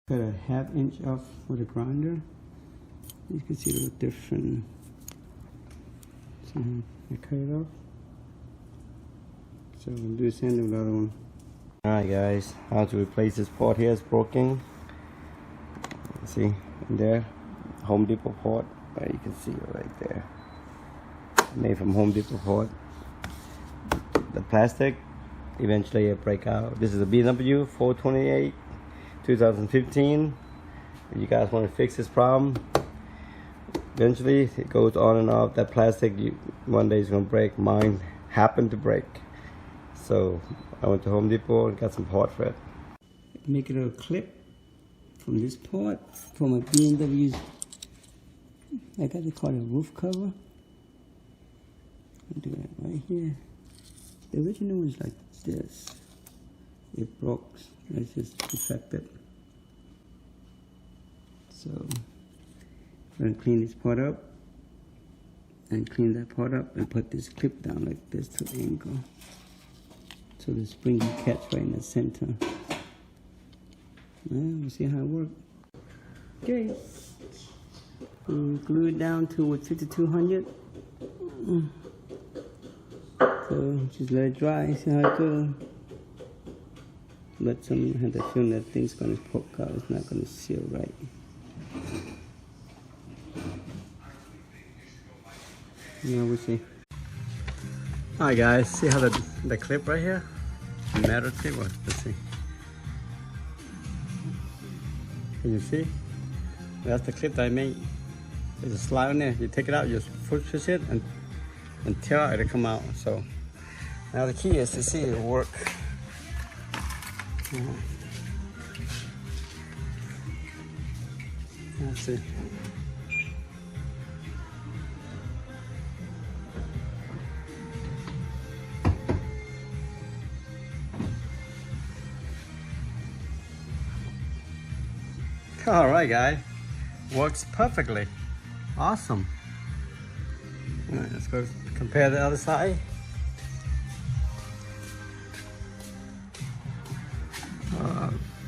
Cut a ½ inch off with a grinder. You can see a little different. So I cut it off. So we'll do the same with the other one. Alright guys, how to replace this port here. It's broken. See in there, Home Depot port. You can see it right there. Made from Home Depot port. The plastic eventually it break out. This is a BMW 428 2015. If you guys want to fix this problem, eventually it goes on and off. That plastic one day is gonna break. Mine happened to break, so I went to Home Depot and got some part for it. Make a little clip from this part for my BMW's. I got to call it a roof cover. I'll do that right here. The original was like this. It broke. It's just defected. So I'm going to clean this part up and clean that part up and put this clip down like this to angle. So the spring will catch right in the center. We'll see how it works. Okay. We'll glue it down to 5200. So just let it dry, see how it goes. But some have the feeling that thing's gonna poke out, it's not gonna seal right. Yeah, we'll see. Alright guys, see how the clip right here? The metal clip, let's see. Can you see? That's the clip that I made. There's a slide on there. You take it out, you just push it and tear out, it'll come out. So now the key is to see it work. Let's see. All right, guys, works perfectly. Awesome. All right, let's go compare the other side.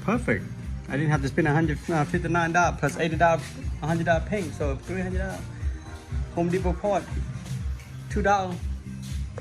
Perfect. I didn't have to spend $159 plus $80, $100 paying, so $300. Home Depot port, $2.